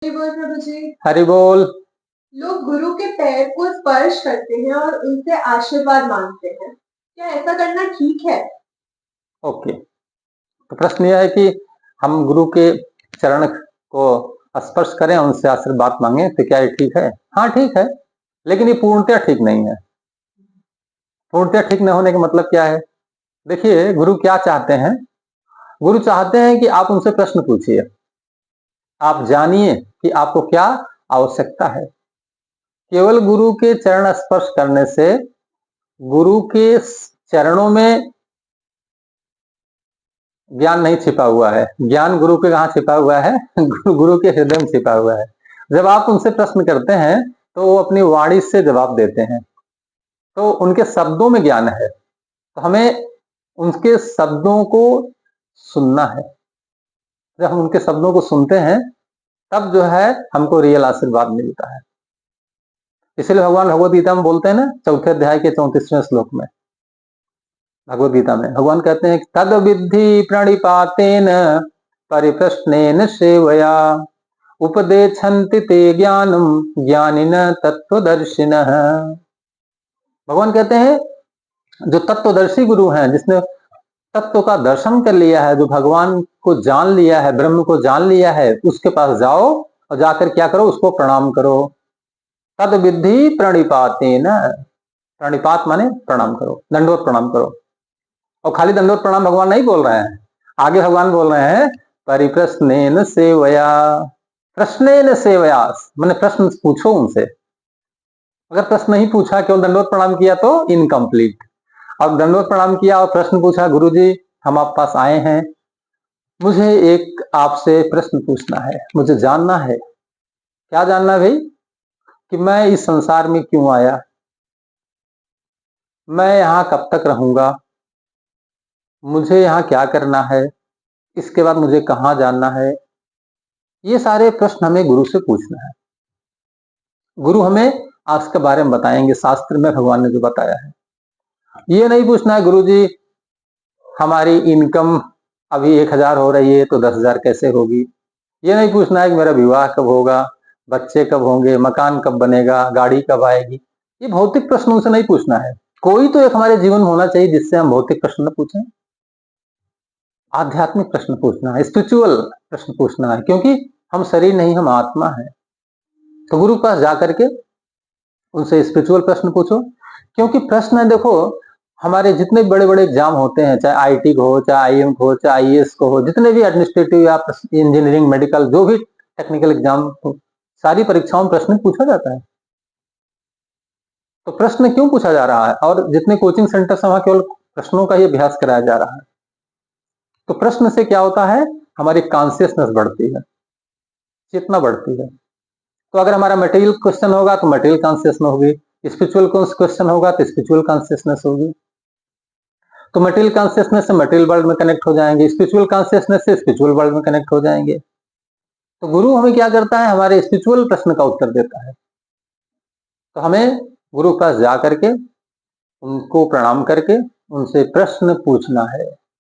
हरि बोल प्रभु जी। हरि बोल। लोग गुरु के पैर को स्पर्श करते हैं और उनसे आशीर्वाद मांगते हैं। क्या ऐसा करना ठीक है? ओके, तो प्रश्न यह है कि हम गुरु के चरण को स्पर्श करें, उनसे आशीर्वाद मांगे, तो क्या ये ठीक है? हाँ, ठीक है, लेकिन ये पूर्णतः ठीक नहीं है। पूर्णतः ठीक न होने का मतलब क्या है? देखिए, गुरु क्या चाहते हैं? गुरु चाहते हैं कि आप उनसे प्रश्न पूछिए, आप जानिए कि आपको क्या आवश्यकता है। केवल गुरु के चरण स्पर्श करने से गुरु के चरणों में ज्ञान नहीं छिपा हुआ है। ज्ञान गुरु के कहाँ छिपा हुआ है? गुरु के हृदय में छिपा हुआ है। जब आप उनसे प्रश्न करते हैं तो वो अपनी वाणी से जवाब देते हैं, तो उनके शब्दों में ज्ञान है। तो हमें उनके शब्दों को सुनना है। जब हम उनके शब्दों को सुनते हैं तब जो है हमको रियल आशीर्वाद मिलता है। इसलिए भगवान भगवद गीता में बोलते हैं ना, चौथे अध्याय के 34वें श्लोक में, भगवद गीता में भगवान कहते हैं, तद विद्धि प्रणिपातेन परिप्रश्नेन सेवया उपदेशन्ति ते ज्ञानम ज्ञानिन तत्वदर्शिनः। भगवान कहते हैं जो तत्वदर्शी गुरु हैं, जिसने तत्व का दर्शन कर लिया है, जो भगवान को जान लिया है, ब्रह्म को जान लिया है, उसके पास जाओ और जाकर क्या करो? उसको प्रणाम करो। तद विद्धि प्रणिपातेन, प्रणिपात माने प्रणाम करो, दंडवत प्रणाम करो। और खाली दंडवत प्रणाम भगवान नहीं बोल रहे हैं, आगे भगवान बोल रहे हैं परिप्रश्नेन सेवया। प्रश्नेन सेवया माने प्रश्न पूछो उनसे। अगर प्रश्न नहीं पूछा, केवल दंडवत प्रणाम किया तो इनकम्प्लीट। अब दंडवत प्रणाम किया और प्रश्न पूछा, गुरुजी हम आप पास आए हैं, मुझे एक आपसे प्रश्न पूछना है, मुझे जानना है। क्या जानना है भाई? कि मैं इस संसार में क्यों आया, मैं यहाँ कब तक रहूंगा, मुझे यहाँ क्या करना है, इसके बाद मुझे कहाँ जाना है। ये सारे प्रश्न हमें गुरु से पूछना है। गुरु हमें आज के बारे में बताएंगे, शास्त्र में भगवान ने जो बताया है। ये नहीं पूछना है, गुरुजी हमारी इनकम अभी 1000 हो रही है तो 10,000 कैसे होगी। ये नहीं पूछना है कि मेरा विवाह कब होगा, बच्चे कब होंगे, मकान कब बनेगा, गाड़ी कब आएगी। ये भौतिक प्रश्नों से नहीं पूछना है। कोई तो एक हमारे जीवन में होना चाहिए जिससे हम भौतिक प्रश्न न पूछें। आध्यात्मिक प्रश्न पूछना है, स्पिरिचुअल प्रश्न पूछना है, क्योंकि हम शरीर नहीं, हम आत्मा है। तो गुरु के पास जाकर के उनसे स्पिरिचुअल प्रश्न पूछो। क्योंकि प्रश्न है, देखो हमारे जितने बड़े बड़े एग्जाम होते हैं, चाहे आईटी को हो, चाहे आईएम को हो, चाहे आईएएस को हो, जितने भी एडमिनिस्ट्रेटिव या इंजीनियरिंग, मेडिकल, जो भी टेक्निकल एग्जाम हो, सारी परीक्षाओं में प्रश्न पूछा जाता है। तो प्रश्न क्यों पूछा जा रहा है? और जितने कोचिंग सेंटर से वहां केवल प्रश्नों का ही अभ्यास कराया जा रहा है। तो प्रश्न से क्या होता है? हमारी कॉन्शियसनेस बढ़ती है, चेतना बढ़ती है। तो अगर हमारा मटेरियल क्वेश्चन होगा तो मटेरियल कॉन्शियसनेस होगी, स्पिरिचुअल क्वेश्चन होगा तो स्पिरिचुअल कॉन्शियसनेस होगी। तो मटेरियल कॉन्शियसनेस से मटेरियल वर्ल्ड में कनेक्ट हो जाएंगे, स्पिरिचुअल कॉन्शियसनेस से स्पिरिचुअल वर्ल्ड में कनेक्ट हो जाएंगे। तो गुरु हमें क्या करता है? हमारे स्पिरिचुअल प्रश्न का उत्तर देता है। तो हमें गुरु के पास जा करके, उनको प्रणाम करके उनसे प्रश्न पूछना है।